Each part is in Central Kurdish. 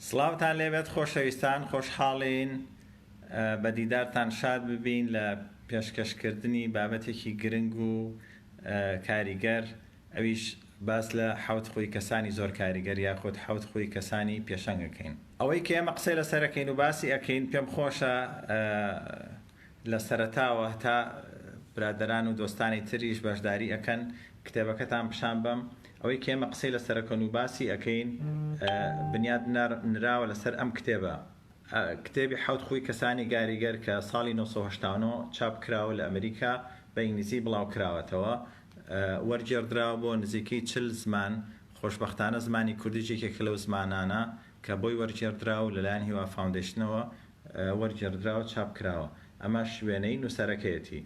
سڵاوتان لێبێت خۆشەویستان، خۆشحاڵین بە دیدارتان شاد ببین لە پێشکەشکردنی بابەتێکی گرنگ و کاریگەر، ئەویش باس لە حەوت خۆی کەسانی زۆر کاریگەر یاخود حەوت خۆی کەسانی پێشەنگەکەین. ئەوەی کە ئێمە قسەی لەسەرەکەین و باسی ئەکەین پێم خۆشە لە سەرەتاوە تا برادەران و دۆستانی تریش بەشداری ئەکەن کتێبەکەتان پیشان بەم. ئەوەی کە ئێمە قسەی لەسەرەکەن و باسی ئەکەین بنیاد نراوە لەسەر ئەم کتێبە، کتێبی حەوت خۆی کەسانی کاریگەر کە ساڵی 1970 چاپ کراوە لە ئەمریکا بە ئینگلیزی بڵاو کراوەتەوە، وەرگێڕدراوە بۆ نزیکەی 40 زمان. خۆشبەختانە زمانی کوردیجێکێک لەو زمانانە کە بۆی وەرگێڕدراوە لەلایەن هیوا فاوندیشنەوە وەرگێڕدراوە چاپ کراوە. ئەمە شوێنەی نووسەرەکەیەتی.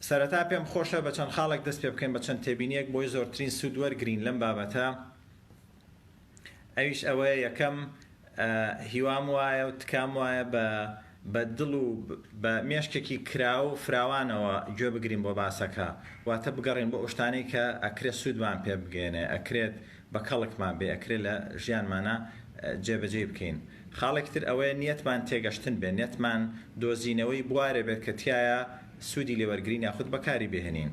سەرەتا پێم خۆشە بە چەند خاڵێک دەست پێ بکەین بە چەند تێبینیەک بۆی زۆرترین سوود وەرگرین لەم بابەتە. ئەویش ئەوەیە یەکەم هیوام وایە و تکام وایە بە دڵ و بە مێشکێکی کراو و فراوانەوە گوێ بگرین بۆ باسەکە، واتە بگەڕین بۆ ئەوشتانەی کە ئەکرێت سوودمان پێ بگەێنێ، ئەکرێت بە کەڵکمان بێ، ئەکرێت لە ژیانمانە جێبەجێ بکەین. خاڵێکی تر ئەوەیە نیەتمان تێگەشتن بێ، نیەتمان دۆزینەوەی بوارێ بێت کە تایە سوودی لێوەرگرین یاخود بەکاری بهێنین.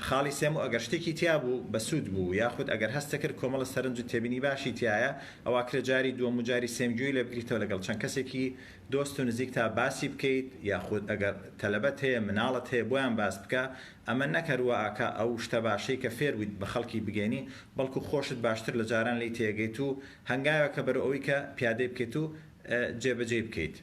خاڵی سێم و ئەگەر شتێکی تیا بوو بە سوود بوو یاخود ئەگەر هەستە کرد کۆمەڵە سەرنج و تێبینی باشی تایە، ئەوە کرێ جاری دووەم و جاری سێمگوێی لێ بگریتەوە لەگەڵ چەند کەسێکی دۆست و نزیک تا باسی بکەیت، یاخود ئەگەر تەلەبەت هەیە مناڵت هەیە بۆیان باس بکە، ئەمە نەکەروە ئاکە ئەو شتە باشەی کە فێرویت بە خەڵکی بگەێنی، بەڵکو خۆشت باشتر لە جاران لی تێگەیت و هەنگاوە کە بەرە ئەوەی کە پیادەی بکەیت و جێبەجێ بکەیت.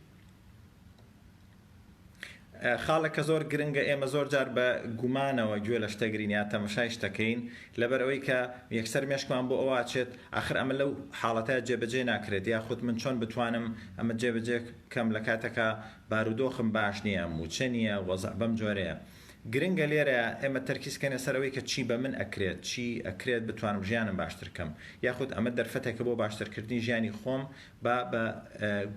خاڵێک کە زۆر گرنگە، ئێمە زۆر جار بە گومانەوە گوێ لە شتەگرین یا تەمەشای شتەکەین لەبەر ئەوەی کە یەکسەر مێشکمان بۆ ئەوە چێت ئاخر ئەمە لەو حاڵەتە جێبەجێ ناکرێت، یاخود من چۆن بتوانم ئەمە جێبەجێ کەم لە کاتێکە بارودۆخم باش نییە، موچە نییە، وەزع بەم جۆرەیە. گرنگە لێرە ئێمە تەرکیزکەنە سەرەوەی کە چی بە من ئەکرێت، چی ئەکرێت بتوانم ژیانم باشتر کەم، یاخود ئەمە دەرفەتێکە بۆ باشترکردنی ژیانی خۆم بە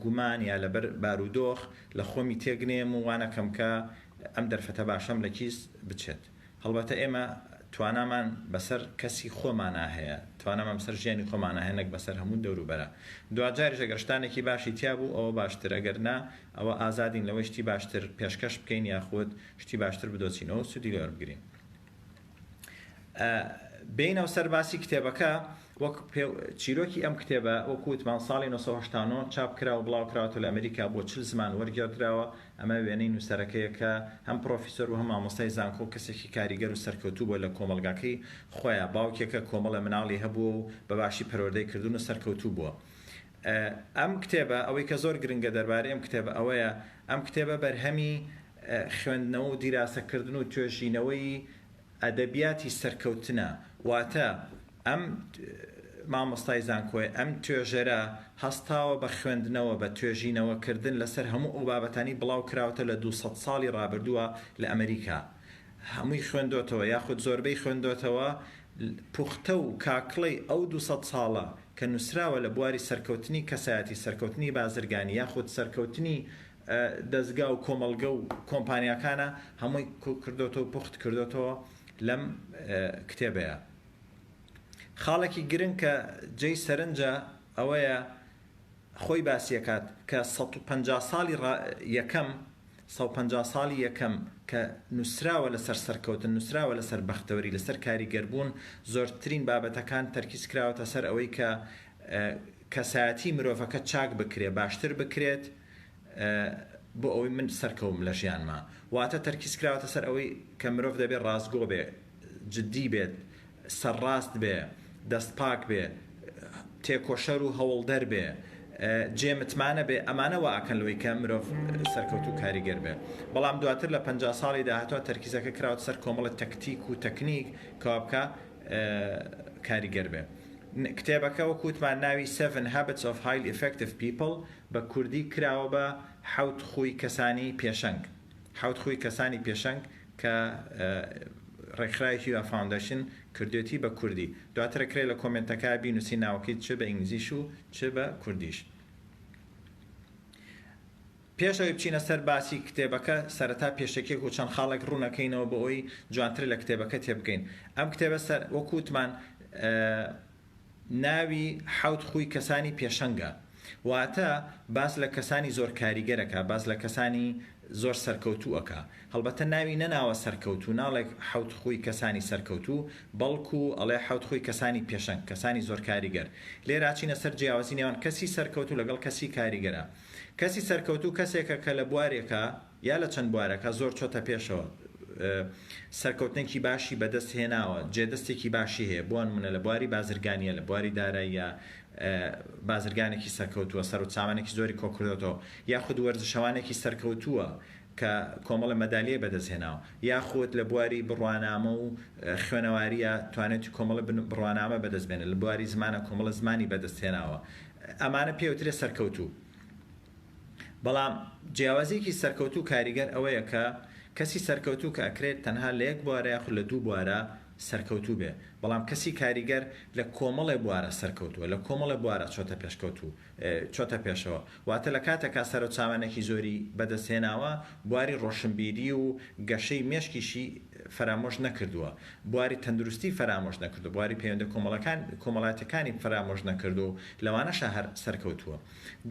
گومان یا لەبەر بارودۆخ لە خۆمی تێگنێم و وانەکەم کە ئەم دەرفەتە باشەم لە کیس بچێت. هەڵبەتە ئێمە توانامان بەسەر کەسی خۆمانە هەیە، توانامان بەسەر ژیانی خۆمانە هەیە، نەک بەسەر هەموو دەوروبەرە. دوجاریش ئەگەر شتانێکی باشی تیا بوو ئەوە باشتر، ئەگەر نا ئەوە ئازادین لەوەی شتی باشتر پێشکەش بکەین یاخود شتی باشتر بدۆچینەوە سوودی لێوە بگرین. بینەوە سەر باسی کتێبەکە، وەک چیرۆکی ئەم کتێبە وەکوتمان ساڵی 1970 چاپ کراوە بڵاو کراوەتە لە ئەمریکا بۆ 40 زمان وەرگێڕدراوە. ئەمە وێنەی نووسەرەکەیە کە هەم پرۆفیسۆر و هەم مامۆستای زانکۆ کەسێکی کاریگەر و سەرکەوتوو بۆ لە کۆمەلگاکەی خۆیان، باوکێکە کۆمەڵە مناڵی هەبوو و بە باشی پەروەردەی کردوون و سەرکەوتوو بووە. ئەم کتێبە ئەوەی کە زۆر گرنگە دەربارەی ئەم کتێبە ئەوەیە ئەم کتێبە بەرهەمی خوێندنەوە و دیراسەکردن و توێژینەوەی ئەدەبیاتی سەرکەوتنە، واتە ئەم مامۆستای زانکۆی ئەم توێژەرە هەستاوە بە خوێندنەوە بە توێژینەوەکردن لەسەر هەموو ئەو بابەتانی بڵاو کراوەتە لە 200 ساڵی ڕابردووە لە ئەمریکا. هەمووی خوێندۆتەوە یاخود زۆربەی خوێندۆتەوە پوختە و کاکڵەی ئەو 200 ساڵە کە نووسراوە لە بواری سەرکەوتنی کەسایەتی، سەرکەوتنی بازرگانی یاخود سەرکەوتنی دەستگا و کۆمەلگە و کۆمپانیاکانە، هەمووی کردوتەوە پوخت کردوتەوە لەم کتێبەیە. خاڵێکی گرنگ کە جێی سەرنجە ئەوەیە خۆی باسیەکات کە 150 ساڵی یەکەم کە نووسراوە لەسەر سەرکەوتن، نووسراوە لەسەر بەختەوەری، لەسەر کاریگەربوون، زۆرترین بابەتەکان تەرکیز کراوەتە سەر ئەوەی کە کەسایەتی مرۆڤەکە چاک بکرێت، باشتر بکرێت بۆ ئەوەی من سەرکەوم لە ژیانما. واتە تەرکیز کراوەتە سەر ئەوەی کە مرۆڤ دەبێت ڕاستگۆ بێ، جددی بێت، سەرڕاست بێ، دەست پاک بێ، تێکۆشەر و هەوڵدەر بێ، جێمتمانە بێ. ئەمانەوە ئاکەن لەوەی کە مرۆڤ سەرکەوت و کاریگەر بێ. بەڵام دواتر لە 50 ساڵی داهاتوە تەرکیزەکە کراوەتە سەر کۆمەڵە تەکتیک و تەکنیک کەوا بکە کاریگەر بێ. کتێبەکە وەکوتمان ناوی 7 Habits of Highly Effective People بە کوردی کراوە بە حەوت خۆی کەسانی پێشەنگ. حەوت خۆی کەسانی پێشەنگ کە ڕێکخراوی هیوا فاوندیشن کردوێتی بە کوردی. دواتر کرێ لە کۆمنتەکە بینوسی ناوەکەی چ بە ئینگلیزیش و چ بە کوردیش. پێشەوەی بچینە سەر باسی کتێبەکە، سەرەتا پێشەکێک و چەند خاڵێک ڕوونەکەینەوە بۆ ئەوی جوانتر لە کتێبەکە تێبگەین. ئەم کتێبە وەکوتمان ناوی حوت خوی کەسانی پێشەنگە واتە باس لە کەسانی زۆر کاریگەرەکە باس لە کەسانی زۆر سەرکەوتووەکە هەڵبەتە ناوی نەناوە سەرکەوتو ناڵێک حوت خوی کەسانی سەرکەوتوو بەڵکو ئەڵێ حوت خوی کەسانی پێشەنگ کەسانی زۆر کاریگەر لێراچینە سەر جیاوازی نێوان کەسی سەرکەوتو لەگەڵ کەسی کاریگەرە کەسی سەرکەوتو کەسێکە کە لە بوارێکە یا لە چەند بوارەکە زۆر چۆتە پێشەوە سەرکەوتنێکی باشی بەدەست هێناوە جێدەستێکی باشی هەیە بۆ نمونە لە بواری بازرگانیە لە بواری داراییە بازرگانێکی سەرکەوتووە سەر و چاوانێکی زۆری کۆکردێتەوە یاخود وەرزشەوانێکی سەرکەوتووە کە کۆمەڵە مەدالیە بەدەستهێناوە یاخود لە بواری بڕوانامە و خوێنەواریە توانێتی کۆمەڵە بڕوانامە بەدەستبێنێت لە بواری زمانە کۆمەڵە زمانی بەدەستهێناوە ئەمانە پێوترێ سەرکەوتوو بەڵام جیاوازێکی سەرکەوتوو کاریگەر ئەوەیە کە کەسی سەرکەوتوو کە ئەکرێت تەنها لە یەک بوارە یاخود لە دوو بوارە سەرکەوتوو بێ بەڵام کەسی کاریگەر لە کۆمەڵێ بوارە سەرکەوتووە لە کۆمەڵێ بوارە چۆتە پێشکەوتوو چۆتە پێشەوە واتە لە کاتێکا سەر و چاوانێکی زۆری بەدەستهێناوە بواری ڕۆشنبیری و گەشەی مێشکیشی فرامۆش نەکردووە بواری تەندروستی فرامۆش نەکردو بواری پەیوەندە کۆمەڵاتەکانی فرامۆش نەکردو و لەوانەشە هەر سەرکەوتووە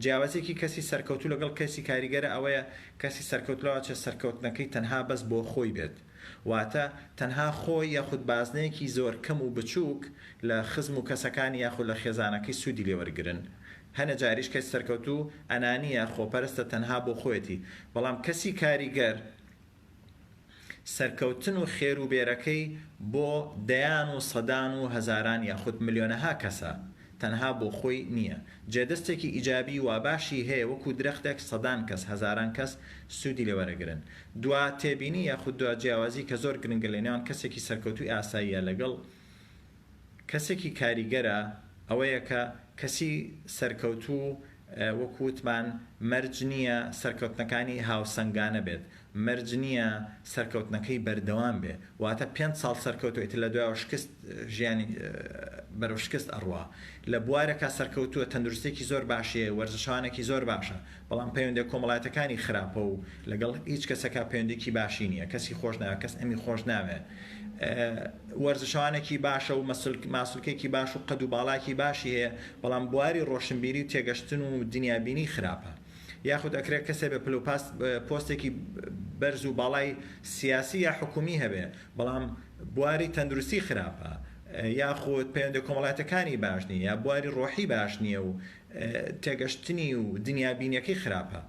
جیاوازێکی کەسی سەرکەوتوو لەگەڵ کەسی کاریگەرە ئەوەیە کەسی سەرکەوتووە چه سەرکەوتنەکەی تەنها بەس بۆ خۆی بێت واتە تەنها خۆی یاخود بازنەیەکی زۆر کەم و بچووک لە خزم و کەسەکانی یاخود لە خێزانەکەی سوودی لێوەرگرن هەنە جاریش کەس سەرکەوتوو ئەنانیە خۆپەرستە تەنها بۆ خۆیەتی بەڵام کەسی کاریگەر سەرکەوتن و خێر و بێرەکەی بۆ دەیان و سەدان و هەزاران یاخود ملیۆنەها کەسە تەنها بۆ خۆی نییە جێدەستێکی ئیجابی و باشی هەیە وەکو درەختێک سەدان کەس هەزاران کەس سوودی لێوەرەگرن دوا تێبینی یاخود دوا جیاوازی کە زۆر گرنگە لە نێوان کەسێکی سەرکەوتوی ئاساییە لەگەڵ کەسێکی کاریگەرە ئەوەیە کە کەسی سەرکەوتوو وەکووتمان مەرج نییە سەرکەوتنەکانی هاوسەنگانە بێت مەرج نییە سەرکەوتنەکەی بەردەوام بێ واتە 5 ساڵ سەرکەوتوێت لە دوای شکست ژیانی بەرەو شکست ئەڕوا لە بوارێکە سەرکەوتووە تەندروستێکی زۆر باشەیە وەرزشەوانێکی زۆر باشە بەڵام پەیوەندی کۆمەڵایەتەکانی خراپە و لەگەڵ هیچ کەسەکە پەیوەندێکی باشی نییە کەسی خۆش ناوێ کەس ئەمی خۆش ناوێ وەرزشەوانێکی باشە و ماسولکێکی باش و قەد و باڵاکی باشی هەیە بەڵام بواری ڕۆشنبیری و تێگەشتن و دنیابینی خراپە یاخود ئەکرێت کەسێ بە پلوپاس پۆستێکی بەرز و باڵای سیاسی یا حکومی هەبێ بەڵام بواری تەندروستی خراپە یاخود پەیوەندی کۆمەڵایەتەکانی باش نییە یا بواری ڕۆحی باش نییە و تێگەشتنی و دنیابینیەکەی خراپە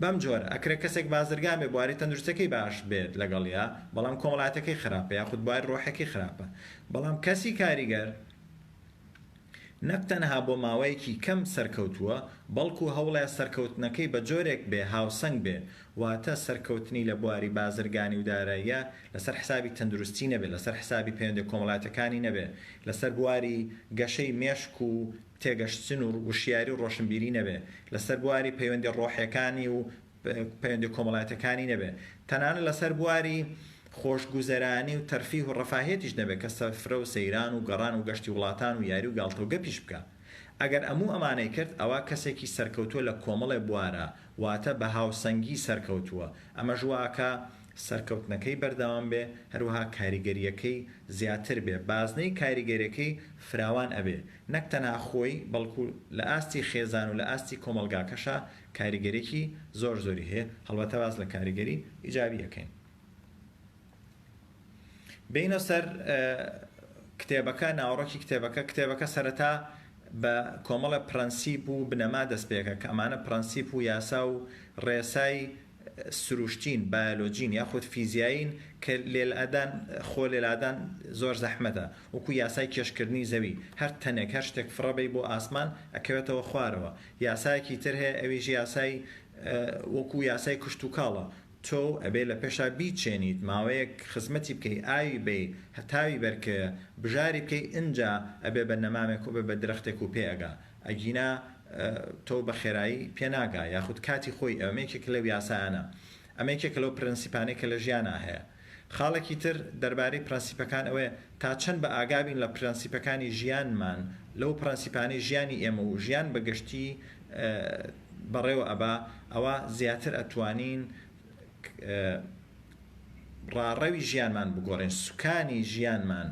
بەم جۆرە ئەکرێت کەسێک بازرگان بێ بواری تەندروستەکەی باش بێت لەگەڵیا بەڵام کۆمەڵایەتەکەی خراپە یاخود بواری ڕۆحەکەی خراپە بەڵام کەسی کاریگەر نەک تەنها بۆ ماوەیەکی کەم سەرکەوتووە بەڵکو هەوڵە سەرکەوتنەکەی بە جۆرێک بێ هاوسەنگ بێ واتە سەرکەوتنی لە بواری بازرگانی و داراییە لەسەر حسابی تەندروستی نەبێت لەسەر حسابی پەیوەندی کۆمەڵایەتەکانی نەبێت لەسەر بواری گەشەی مێشک و تێگەشتن و وشیاری و ڕۆشنبیری نەبێت لەسەر بواری پەیوەندی ڕۆحیەکانی و پەیوەندی کۆمەڵایەتەکانی نەبێت تەنانەت لەسەر بواری خۆشگوزەرانی و تەرفیه و ڕەفاهێتیش نەبێت کە سەفرە و سەیران و گەڕان و گەشتی وڵاتان و یاری و گاڵتە و گەپیش بکە ئەگەر ئەموو ئەمانەی کرد ئەوە کەسێکی سەرکەوتووە لە کۆمەڵێ بوارە واتە بە هاوسەنگی سەرکەوتووە ئەمە ژواکە سەرکەوتنەکەی بەردەوام بێ هەروەها کاریگەریەکەی زیاتر بێ بازنەی کاریگەریەکەی فراوان ئەبێ نەک تەنها خۆی بەڵکو لە ئاستی خێزان و لە ئاستی کۆمەلگاکەشە کاریگەریەکی زۆر زۆری هەیە هەڵبەتە باز لە کاریگەری ئیجابی یەکەین بینە سەر کتێبەکە ناوەڕۆکی کتێبەکە سەرەتا بە کۆمەڵە پرەنسیپ و بنەما دەست پێکە کە ئەمانە پرەنسیپ و یاسا و ڕێسای سروشتین بایۆلۆجین یاخود فیزیایین کە لێلادان خۆ لێلادان زۆر زەحمەتە وەکو یاسای کێشکردنی زەوی هەر تەنێک هەر شتێک فڕەبەی بۆ ئاسمان ئەکەوێتەوە خوارەوە یاسایەکی تر هەیە ئەویژ یاسای وەکو یاسای کشت و کاڵە تۆ ئەبێ لە پێشا بیچێنیت ماوەیەک خزمەتی بکەی ئاوی بێ هەتاوی بەرکە بژاری بکەی ئینجا ئەبێ بە نەمامێک و بە درەختێک و پێئگا ئەگینا تۆ بە خێرایی پێناگا یاخود کاتی خۆی ئەمێکێک لەو یاسایانە ئەمێکێک لەو پرەنسیپانەی کە لە ژیانە هەیە خاڵێکی تر دەربارەی پرەنسیپەکان ئەوەیە تا چەند بە ئاگابین لە پرەنسیپەکانی ژیانمان لەو پرەنسیپانەی ژیانی ئێمە و ژیان بەگشتی بەڕێوە ئەبا ئەوە زیاتر ئەتوانین ڕاڕەوی ژیانمان بگۆڕین سوکانی ژیانمان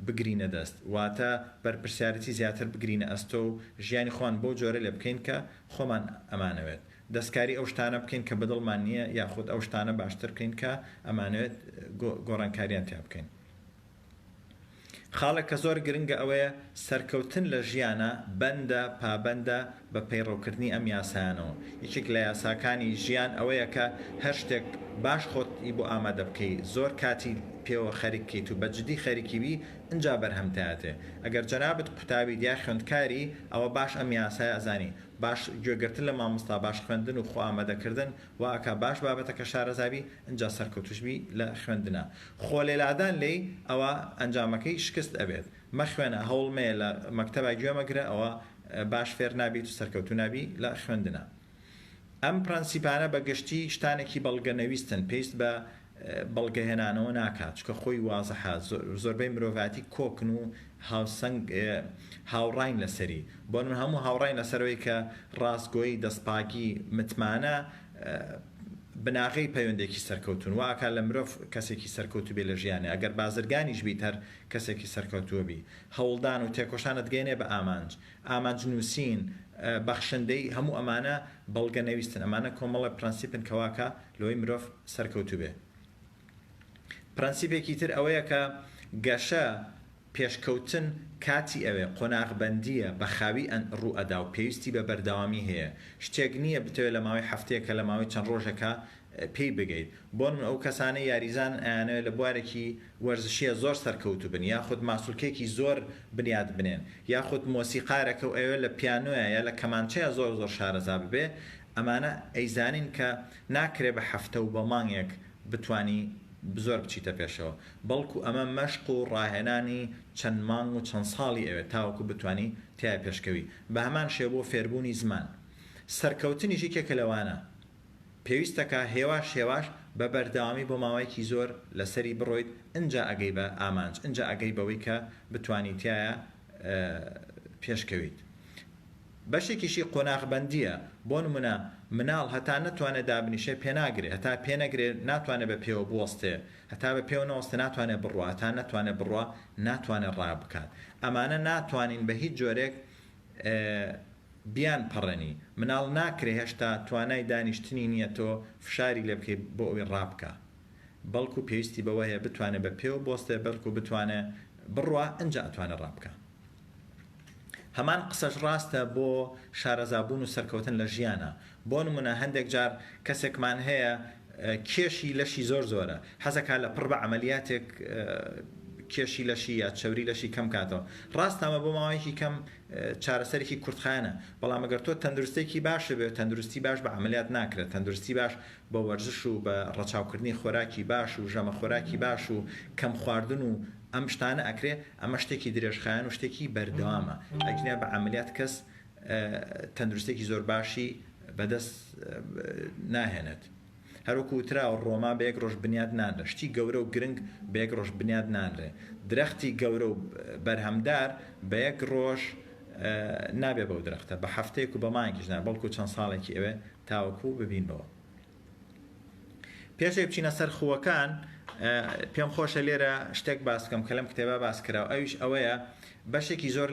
بگرینە دەست واتە بەرپرسیارەتی زیاتر بگرینە ئەستۆ و ژیانی خۆیان بۆ جۆرە لێ بکەین کە خۆمان ئەمانەوێت دەستکاری ئەو شتانە بکەین کە بەدڵمان نییە یاخود ئەو شتانە باشتر بکەین کە ئەمانوێت گۆڕانکاریان تیا بکەین. خاڵێک کە زۆر گرنگە ئەوەیە سەرکەوتن لە ژیانە بەندە پابەندە بە پەیڕەوکردنی ئەم یاسایانەوە. یەکێک لە یاساکانی ژیان ئەوەیە کە هەر شتێک باش خۆتی بۆ ئامادە بکەیت زۆر کاتی پێوە خەریکیت و بەجددی خەریکیوی اینجا بەرهەمتاتێ. ئەگەر جەنابەت قوتابی یا خوێندکاری ئەوە باش ئەم یاسای ئەزانی باش گوێگرتن لە مامۆستا باش خوێندن و خۆ ئامادەکردن و ئەکا باش بابەتەکە شارەزابی اینجا سەرکەوتوشبی لە خوێندنە. خۆ لێلادان لێی ئەوە ئەنجامەکەی شکست ئەبێت مەخوێنە هەوڵمێ لە مەکتەبا گوێمەگرە ئەوە باش فێر نابیت و سەرکەوتو نابی لە خوێندنە. ئەم پرەنسیپانە بەگشتی شتانێکی بەڵگەنەویستن پێویست بە بەڵگەهێنانەوە ناکات چکە خۆی وازەحە زۆربەی مرۆڤاتی کۆکن و هاوسەنگ هاوڕاین لەسەری بۆ من هەموو هاوڕاین لەسەرەوەی کە ڕاستگۆیی دەستپاکی متمانە بناغی پەیوەندێکی سەرکەوتون واکە لە مرۆڤ کەسێکی سەرکەوتو بێ لە ژیانێ ئەگەر بازرگانیش بیت هەر کەسێکی سەرکەوتووە بی هەوڵدان و تێکۆشانت گەێنێ بە ئامانج نووسین بەخشندەی هەموو ئەمانە بەڵگە نەویستن ئەمانە کۆمەڵە پرەنسیپن کەواکە لەوەی مرۆڤ سەرکەوتو بێ. پرەنسیپێکی تر ئەوەیە کە گەشە پێشکەوتن کاتی ئەوێ قۆناغبەندیە بە خاوی ڕوو ئەدا و پێویستی بە بەردەوامی هەیە شتێک نییە بتەوێت لە ماوەی هەفتەیەکە لە ماوەی چەند ڕۆژەکە پێی بگەیت بۆ من ئەو کەسانە یاریزان ئەیانەوێت لە بوارێکی وەرزشیە زۆر سەرکەوتو بن یاخود ماسوولکێکی زۆر بنیاد بنێن یاخود مۆسیقارەکە و ئەوێ لە پیانۆیە یا لە کەمانچەیە زۆر شارەزا ببێ ئەمانە ئەیزانین کە ناکرێ بە هەفتە و بە مانگێک بتانی زۆر بچیتە پێشەوە بەڵکو ئەمە مەشق و ڕاهێنانی چەند مانگ و چەند ساڵی ئەوێت تاوەکو بتانی تیا پێشکەوی بە هەمان شێ بۆ فێربوونی زمان سەرکەوتنیشی کێکە لەوانە پێویستەکە هێواش بە بەردەوامی بۆ ماوەیەکی زۆر لەسەری بڕۆیت اینجا ئەگەی بە ئامانج اینجا ئەگەی بەوەی کە بتانی تایە پێشکەویت. بەشێکیشی قۆناغبەندیە بۆ نمونە مناڵ هەتا نەتوانێت دابنیشێ پێناگرێ هەتا پێنەگرێ ناتوانێت بە پێوە بوەستێ هەتا بە پێوە نەوەستە ناتوانێت بڕوا هەتا ناتوانێت بڕوا ناتوانێت ڕا بکات ئەمانە ناتوانین بە هیچ جۆرێک بیان پەڕێنی مناڵ ناکرێ هێشتا توانای دانیشتنی نییە تۆ فشاری لێ بکەیت بۆ ئەوی ڕابکە بەڵکو پێویستی بەوە هەیە بتوانێت بە پێوە بوەستێ بەڵکو بتوانێت بڕوا ئەنجا ئەتوانێت ڕابکە. هەمان قسەش ڕاستە بۆ شارەزابوون و سەرکەوتن لە ژیانە بۆ نمونە هەندێک جار کەسێکمان هەیە کێشی لەشی زۆرە حەزەکە لە پڕ بە عەمەلیاتێک کێشی لەشی یا چەوری لەشی کەم کاتەوە ڕاستەمە بۆ ماوەیەکی کەم چارەسەرێکی کورتخانە بەڵام ئەگەر تۆ تەندروستێکی باشە بێت تەندروستی باش بە عەمەلیات ناکرێت تەندروستی باش بە وەرزش و بە ڕەچاوکردنی خۆراکی باش و ژەمە خۆراکی باش و کەم خواردن و ئەم شتانە ئەکرێ ئەمە شتێکی درێژخایەن و شتێکی بەردەوامە ئەگەر بە عەمەلیات کەس تەندروستێکی زۆر باشی بەدەست ناهێنێت. هەروکو وتراوە ڕۆما بە یەک ڕۆژ بنیاد نانرێ شتی گەورە و گرنگ بە یەک ڕۆژ بنیاد نانرێ درەختی گەورە و بەرهەمدار بە یەک ڕۆژ نابێ بەو درەختە بە هەفتەیەک و بە مانگیش نا بەڵکو چەند ساڵێکی ئەوێ تاوەکو ببینەوە. پێشێ بچینە سەر خووەکان پێم خۆشە لێرە شتێک باس بکەم کە لەم کتێبە باس کراوە ئەویش ئەوەیە بەشێکی زۆر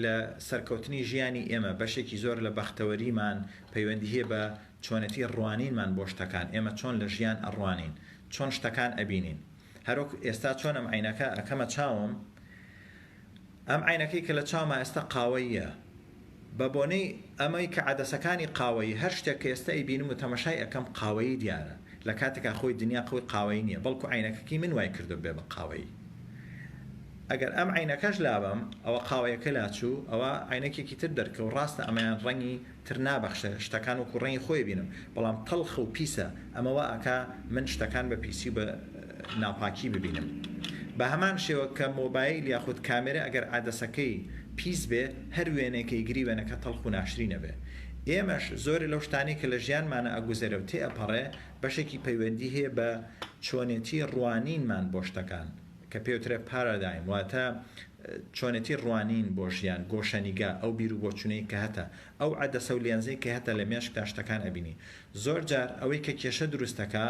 لە سەرکەوتنی ژیانی ئێمە بەشێکی زۆر لە بەختەوەریمان پەیوەندی هەیە بە چۆنەتی ڕوانینمان بۆ شتەکان ئێمە چۆن لە ژیان ئەڕوانین چۆن شتەکان ئەبینین هەروک ئێستا چۆن ئەم عینەکە ئەکەمە چاوم ئەم عینەکەی کە لە چاومە ئێستا قاوەیە بە بۆنەی ئەمەی کە عەدەسەکانی قاوەیی هەر شتێک کە ئێستا ئەیبینم و تەمەشای ئەەکەم قاوەیی دیارە لە کاتێکا خۆی دنیا خۆی قاوەیی نییە بەڵکو عینەکەکی من وای کردو بێ بە قاوەیی ئەگەر ئەم عینەکەش لابم ئەوە قاوەیەکە لاچوو ئەوە عینەکێکی تر دەرکە و ڕاستە ئەمەیان ڕەنگی تر نابەخشە شتەکان و کوڕەنگی خۆی بینم بەڵام تەڵخ و پیسە ئەمەوە ئەکا من شتەکان بە پیسی بە ناپاکی ببینم بە هەمان شێوە کە مۆبایل یاخود کامێرە ئەگەر عادەسەکەی پیس بێ هەر وێنێکەی گری وێنەکە تەڵخ و ناشرینە بێ ئێمەش زۆری لەو شتانی کە لە ژیانمانە ئەگوزێرە و تێ ئەپەڕێ بەشێکی پەیوەندی هەیە بە چۆنێتی ڕوانینمان بۆ شتەکان کە پێوترێ پارادایم واتە چۆنێتی ڕوانین بۆ ژیان گۆشەنیگا ئەو بیر و بۆچونەی کە هەتە ئەو عەدەسە و لێنزەی کە هەتە لە مێشکدا شتەکان ئەبینی زۆر جار ئەوەی کە کێشە دروستەکە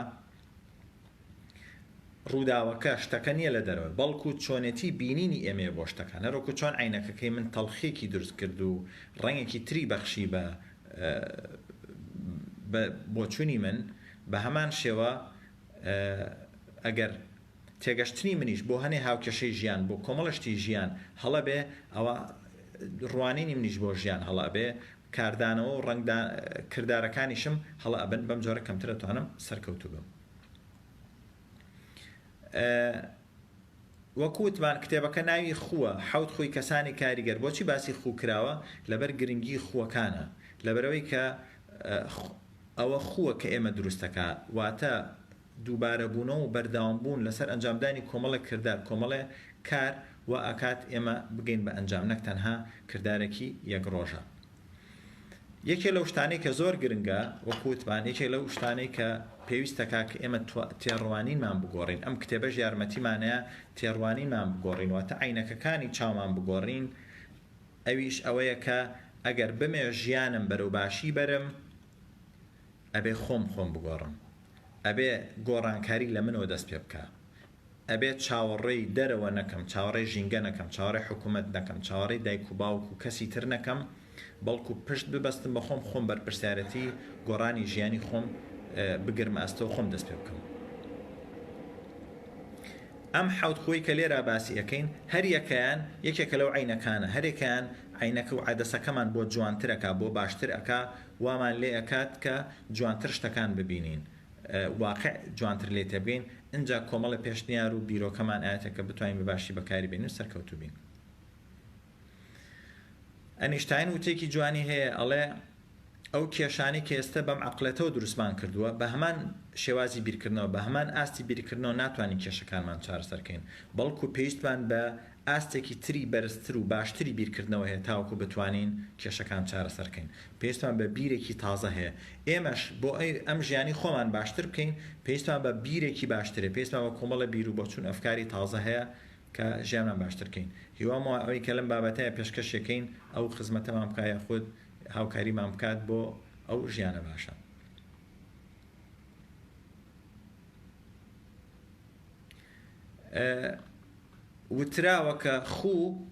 ڕووداوەکە شتەکە نییە لە دەرەوە بەڵکو چۆنێتی بینینی ئێمێ بۆ شتەکان هەروەکو چۆن عینەکەکەی من تەڵخێکی دروست کرد و ڕەنگێکی تری بەخشی بۆ چوونی من بە هەمان شێوە ئەگەر تێگەشتنی منیش بۆ هەنێ هاوکێشەی ژیان بۆ کۆمەڵشتی ژیان هەڵە بێ ئەوە ڕوانینی منیش بۆ ژیان هەڵا بێ کاردانەوە و کردارەکانیشم هەڵە ئەبن بەم جۆرە کەمتر دەتوانم سەرکەوتوو بم. وەکوتمان کتێبەکە ناوی خووە حەوت خۆی کەسانی کاریگەر بۆچی باسی خوو کراوە لەبەر گرنگی خووەکانە لەبەرەوەی کە ئەوە خووە کە ئێمە دروستەکە واتە دووبارەبوونەوە و بەردەوامبوون لەسەر ئەنجامدانی کۆمەڵە کردار کۆمەڵێ کار و ئاکات ئێمە بگەین بە ئەنجام نەک تەنها کردارێکی یەک ڕۆژە. یەکێ لەو شتانەی کە زۆر گرنگە وەکوتمان یەکێ لەو شتانەی کە پێویستەکە کە ئێمە تێڕوانینمان بگۆڕین ئەم کتێبەش یارمەتیمانەیە تێڕوانینمان بگۆڕین واتە عینەکەکانی چاومان بگۆڕین ئەویش ئەوەیە کە ئەگەر بمێ ژیانم بەرەو باشی بەرم ئەبێ خۆم بگۆڕم ئەبێ گۆڕانکاری لە منەوە دەست پێ بکە ئەبێ چاوەڕێی دەرەوە نەکەم چاوەڕێی ژینگە نەکەم چاوەڕێی حکوومەت نەکەم چاوەڕێی دایک و باوک و کەسی تر نەکەم بەڵکو پشت ببەستم بە خۆم بەرپرسیارەتی گۆڕانی ژیانی خۆم بگرمە ئەستەوە خۆم دەست پێ بکەم. ئەم حەوت خۆی کە لێرە باسی ئەەکەین هەر یەکەیان یەکێکە لەو عینەکانە هەرێکیان عینەکە و عادەسەکەمان بۆ جوانترەکە بۆ باشتر ئەکا وامان لێ ئەکات کە جوانتر شتەکان ببینین واقع جوانتر لێ تێبگەین اینجا کۆمەڵە پێشنیار و بیرۆکەمان ئاەتەکە بتوانین بەباشی بەکاری بێنین و سەرکەوتو بین. ئەنیشتاین وتێکی جوانی هەیە ئەڵێ ئەو کێشانی کە ئێستا بەم عەقڵەتەوە دروستمان کردووە بە هەمان شێوازی بیرکردنەوە بە هەمان ئاستی بیرکردنەوە ناتوانین کێشەکانمان چارەسەرکەین بەڵکو پێویستمان بە ئاستێکی تری بەرزتر و باشتری بیرکردنەوە هەیە تاوەکو بتوانین کێشەکان چارەسەرکەین پێویستمان بە بیرێکی تازە هەیە ئێمەش بۆ ئەم ژیانی خۆمان باشتر بکەین پێویستمان بە بیرێکی باشترە پێویستمان بە کۆمەڵە بیر و بۆچوون ئەفکاری تازە هەیە کە ژیانمان باشترکەین هیوامەوە ئەوەی کە لەم بابەتەیە پێشکەشەکەین ئەو خزمەتەمان بکە یاخود هاوکاریمان بکات بۆ ئەو ژیانە باشە. وتراوە کە خوو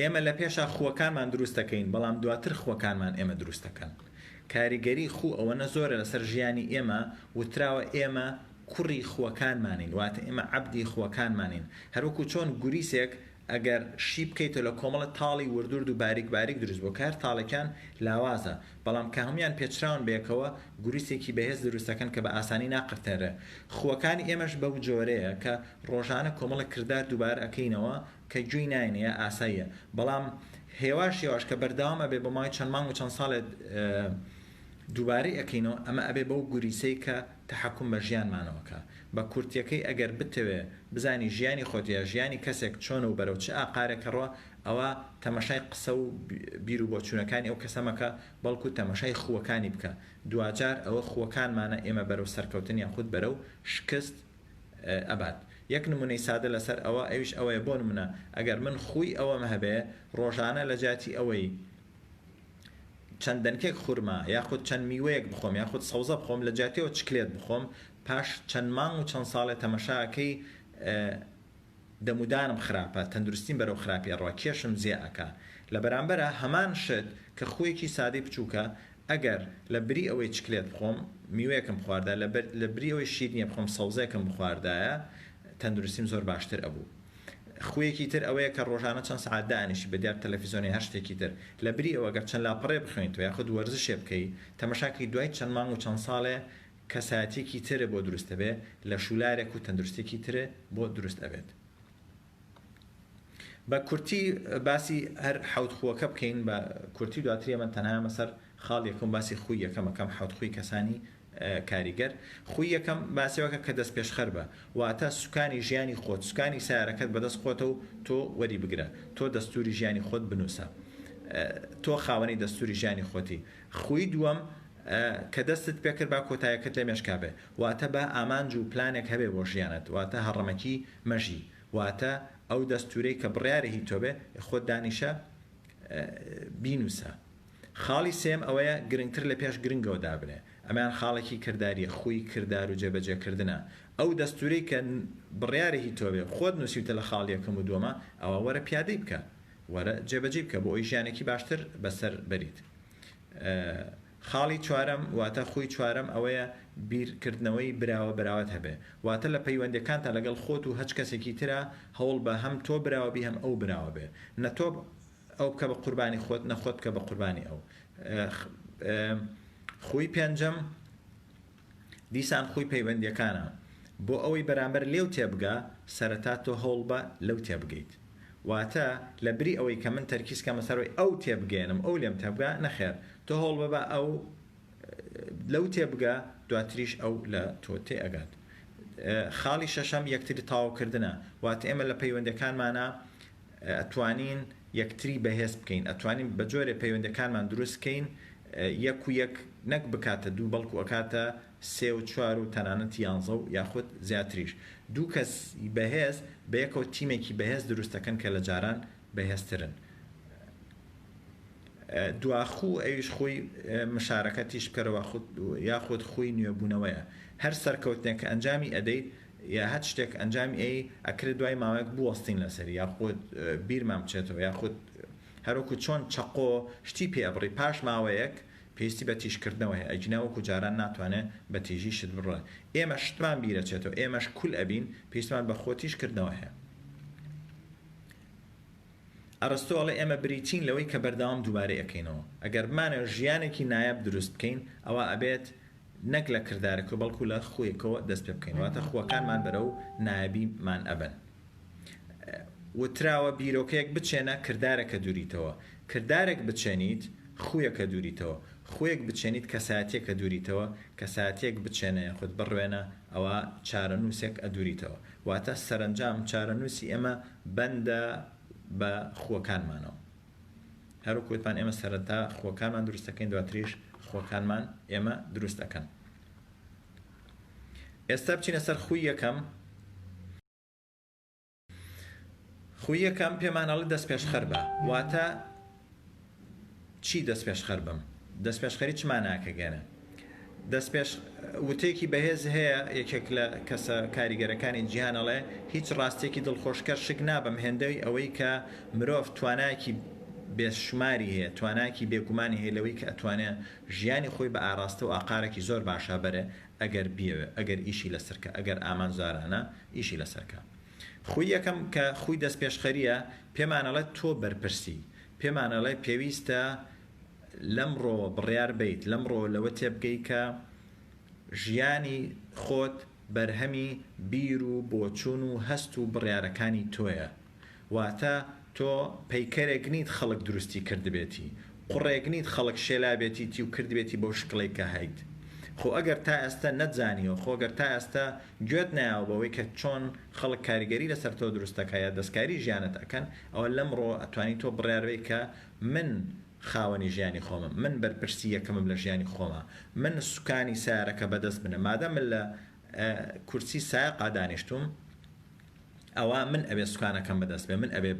ئێمە لە پێشە خووەکانمان دروست دەکەین بەڵام دواتر خووەکانمان ئێمە دروست دەکەن کاریگەری خوو ئەوەنە زۆرە لەسەر ژیانی ئێمە وتراوە ئێمە کوڕی خووەکانمانین واتە ئێمە عەبدی خووەکانمانین هەروەکو چۆن گوریسێک ئەگەر شی بکەیتە لە کۆمەڵە تاڵی وردورد و باریک دروست بۆ کار تاڵەکان لاوازە بەڵام کە هەمویان پێچراون بێکەوە گوریسێکی بەهێز دروستەکەن کە بە ئاسانی ناقرتێرە خووەکانی ئێمەش بەو جۆرەیە کە ڕۆژانە کۆمەڵە کردار دووبارە ئەکەینەوە کە گوێی ناینەیە ئاساییە بەڵام هێواش کە بەردەوامە بێ بە مای چەند مانگ و چەند ساڵێت دووبارەی ئەکەینەوە ئەمە ئەبێ بەو گوریسەی کە تەحەکوم بە ژیانمانەوەکە بە کورتیەکەی ئەگەر بتەوێ بزانی ژیانی خۆتیە ژیانی کەسێک چۆنە و بەرەو چ ئاقارێکەڕەوە ئەوە تەمەشای قسە و بیر و بۆچوونەکانی ئەو کەسەمەکە بەڵکو تەمەشای خووەکانی بکە دوجار ئەوە خووەکانمانە ئێمە بەرەو سەرکەوتن یان خود بەرەو شکست ئەبات یەک نمونەی سادە لەسەر ئەوە ئەویش ئەوەیە بۆ نمونە ئەگەر من خوی ئەوەم هەبێ ڕۆژانە لە جاتی ئەوەی چەند دەنکێک خورما یاخود چەند میوەیەک بخۆم یاخود سەوزە بخۆم لە جاتیەوە چکلێت بخۆم پاش چەند مانگ و چەند ساڵێ تەمەشاکەی دەمودانم خراپە تەندروستیم بەرەو خراپی ڕوا کێشم زیێئەکە لە بەرامبەرە هەمان شت کە خۆیەکی سادەی بچووکە ئەگەر لە بری ئەوەی چکلێت بخۆم میوەیەکم خواردە لە بری ئەوەی شیرینیە بخۆم سەوزەیەکم بخواردایە تەندروستیم زۆر باشتر ئەبوو خویەکی تر ئەوەیە کە ڕۆژانە چەند سعات دانیشی بە دیار تەلەڤیزیۆنی هەر شتێکی تر لە بری ئەوە گەر چەند لاپەڕێ بخوێنیتەوە یاخود وەرزشێ بکەی تەمەشاکەی دوای چەند مانگ و چەند ساڵێ کەساتێکی ترە بۆ دروستە بێ لە شولارێک و تەندروستێکی ترە بۆ دروست ئەبێت بە کورتی باسی هەر حەوت خووەکە بکەین بە کورتی دواتری من تەنها مەسەر خاڵ یەکەم باسی خوی یەکەمەکەم حەوت خوی کەسانی کاریگەر خوی یەکەم باسیەوەکە کە دەست پێشخەر بە واتە سوکانی ژیانی خۆت سوکانی سیارەکەت بەدەست خۆتە و تۆ وەری بگرە تۆ دەستوری ژیانی خۆت بنووسە تۆ خاوەنی دەستوری ژیانی خۆتی خوی دووەم کە دەستت پێکرد با کۆتاییەکەت لە مێشکا بێ واتە بە ئامانج و پلانێک هەبێ بۆ ژیانت واتە هەڕەمەکی مەژی واتە ئەو دەستورەی کە بڕیارێکی تۆ بێ خۆت دانیشە بینوسە خاڵی سێم ئەوەیە گرنگتر لە پێش گرنگەوە دابنێ ئەمان خاڵێکی کردداریە خۆی کردار و جێبەجێکردنە ئەو دەستورەی کە بڕیارێکی تۆبێ خۆت نووسیتە لە خاڵیەکەم و دووەمە ئەوە وەرە پیادەی بکە وەرە جێبەجێ بکە بۆ ئەوی ژیانێکی باشتر بەسەر بەریت. خاڵی چوارەم واتە خۆی چوارەم ئەوەیە بیرکردنەوەی براوە بەراوت هەبێ واتە لە پەیوەندەکانتە لەگەڵ خۆت و هەچ کەسێکی ترە هەوڵ بە هەم تۆ براوەبی هەم ئەو براوە بێ نە تۆ ئەو بکە بە قوربانی خۆت نەخۆت بکە بە قوربانی ئەو. خۆی پێنجەم دیسان خۆی پەیوەندیەکانە بۆ ئەوەی بەرامبەر لێو تێبگا سەرەتا تۆ هەوڵ بە لەو تێبگەیت واتە لە بری ئەوەی کە من تەرکیزکەمە سەرەوەی ئەو تێبگەێنم ئەو لێم تێبگا نەخێر تۆ هەوڵ بە ئەو لەو تێبگا دواتریش ئەو لە تۆ تێ ئەگات. خاڵی شەشەم یەکتری تاواوکردنە واتە ئێمە لە پەیوەندەکانمانە ئەتوانین یەکتری بەهێز بکەین ئەتوانین بە جۆرێ پەیوەندەکانمان دروستکەین یەک و یەک نەک بکاتە دوو بەڵکو ئەکاتە سێ و چوار و تەنانەت یانزە و یاخود زیاتریش دوو کەس بەهێز بە یەکەوە تیمێکی بەهێز دروستەکەن کە لە جاران بەهێزترن. دواخوو ئەویش خۆی مشارەکەتیش بکەرەوە یاخود خۆی نوێبوونەوەیە هەر سەرکەوتنێک کە ئەنجامی ئەدەیت یا هەر شتێک ئەنجامی ئەی ئەکرێت دوای ماوەیەک بوەستین لەسەری یاخود بیرمان بچێتەوە یاخود هەروەکو چۆن چەقۆ شتی پێ ئەبڕی پاش ماوەیەک پێویستی بە تیشکردنەوەی ئەجناوەکو جاران ناتوانێت بە تیژی شت بڕە ئێمە شتمان بیرەچێتەوە ئێمەش کول ئەبین پێویستمان بە خۆ تیشکردنەوە هەیە. ئەرستۆڵە ئێمە بریتین لەوەی کە بەردەوام دووبارە ئەەکەینەوە ئەگەر بمانە ژیانێکی نایاب دروست بکەین ئەوە ئەبێت نەک لە کردارێک و بەڵکو لە خۆیەکەوە دەست پێ بکەین واتە خۆەکانمان بەرە و نایابیمان ئەبن. وتراوە بیرۆکەیەک بچێنە کردارێکە دووریتەوە کردارێک بچێنیت خویەکە دووریتەوە خۆیەک بچێنیت کەساتێکە دووریتەوە کەساتێک بچێنە خودت بڕوێنە ئەوە چارەنووسێک ئەدووریتەوە واتە سەرنجام چارەنووسی ئێمە بەندە بە خۆکانمانەوە هەروکوتمان ئێمە سەرەتا خۆکانمان دروستەکەین دواتریش خۆکانمان ئێمە دروستەکەن. ئێستا بچینە سەر خوی یەکەم. خوی یەکەم پێمانەڵی دەست پێشخەر بە واتە چی دەست پێشخەر بم دەست پێشخەری چمان ناکەگەنە دەست پێش وتێکی بەهێز هەیە یەکێک لە کەسە کاریگەرەکانی جیهانەڵێ هیچ ڕاستێکی دڵخۆشکەر شک نابم هێندەی ئەوەی کە مرۆڤ توانایکی بێشماری هەیە توانایکی بێگومانی هەیە لەوەی کە ئەتوانێت ژیانی خۆی بە ئاراستە و ئاقارێکی زۆر باشە بەرێ ئەگەر بیەوێ ئەگەر ئیشی لەسەرکە ئەگەر ئامانزارانە ئیشی لەسەرکە. خوی یەکەم کە خوی دەست پێشخەریە پێمانەڵێت تۆ بەرپرسی پێمانەڵێ پێویستە لەمڕۆ بڕیار بیت لەمڕۆ لەوە تێبگەی کە ژیانی خۆت بەرهەمی بیر و بۆچوون و هەست و بڕیارەکانی تۆیە واتە تۆ پەیکەرێک نیت خەڵک دروستی کردبێتی قوڕێک نیت خەڵک شێلابێتی تی و کردبێتی بۆ شکڵی کە هەیت خۆ ئەگەر تا ئێستا نەتزانیەوە خۆگەر تا ئێستا گوێت نایاوە بەوەی کە چۆن خەڵک کاریگەری لەسەر تۆ دروستەکەیە دەستکاری ژیانت ئەەکەن ئەوە لەمڕۆ ئەتوانی تۆ بڕیارەوەی کە من خاوەنی ژیانی خۆمم من بەرپرسی یەکەمم لە ژیانی خۆمە من سوکانی سیارەکە بەدەست بنە مادە من لە کورسی سایقا دانیشتوم ئەوە من ئەبێ سوکانەکەم بەدەست بێ من ئەبێ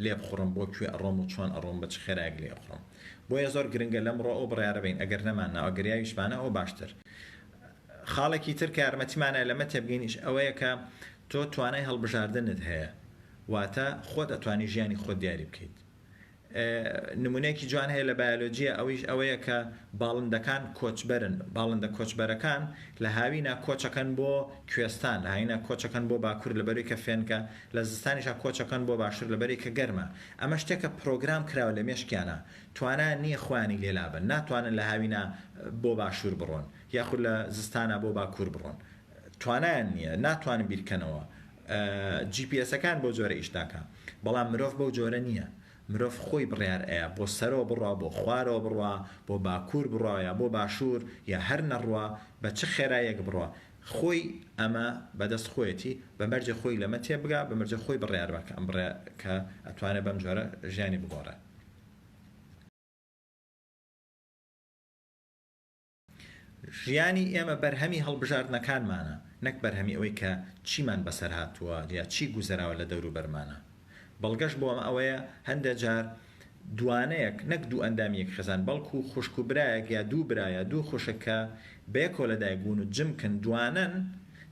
لێ بخڕم بۆ کوێ ئەڕۆم و چۆن ئەڕۆم بە چ خێرایەک لێ بخڕم بۆیە زۆر گرنگە لەمڕۆ ئەو بڕیارە بین ئەگەر نەمان ئەگەریاویشمانە ئەو باشتر. خاڵێکی تر کە یارمەتیمانە لەمە تێبگەینیش ئەوەیە کە تۆ توانای هەڵبژاردنت هەیە واتە خۆت ئەتوانی ژیانی خۆت دیاری بکەیت. نمونەیەکی جوان هەیە لە بایۆلۆجیە ئەویش ئەوەیە کە باڵندەکان کۆچبەرن باڵندە کۆچبەرەکان لە هاوینە کۆچەکەن بۆ کوێستان لە هاوینە کۆچەکەن بۆ باکوور لەبەری کە فێنکە لە زستانیشە کۆچەکەن بۆ باشتر لەبەری کە گەرمە ئەمە شتێکە پرۆگرام کراوە لە مێشکیانە توانای نییە خۆیانی لێلابن ناتوانن لە هاوینە بۆ باشوور بڕۆن یاخود لە زستانە بۆ باکوور بڕۆن توانایان نییە ناتوانن بیرکەنەوە GPS-ئەکان بۆ جۆرە ئیشتاکە بەڵام مرۆڤ بەو جۆرە نییە مرۆڤ خۆی بڕیار ئەیە بۆ سەرەوە بڕوا بۆ خوارەوە بڕوا بۆ باکوور بڕوا یا بۆ باشوور یا هەر نەڕوا بە چه خێرایەک بڕوا خۆی ئەمە بەدەست خۆیەتی بەمەرجە خۆی لەمە تێبگا بەمەرجە خۆی بڕیار بکە ئەم بڕێ کە ئەتوانێت بەم جۆرە ژیانی بگۆڕێ. ژیانی ئێمە بەرهەمی هەڵبژاردنەکانمانە نەک بەرهەمی ئەوەی کە چیمان بەسەر هاتووە یا چی گوزەراوە لە دەور و بەرمانە. بەڵگەش بۆ ئەوەیە هەندێک جار دوانەیەک نەک دوو ئەندامیەک خێزان بەڵکو خوشک و برایەک یا دوو برایە دوو خوشکە بەیەکۆ لەدایک بوون و جمکن دوانن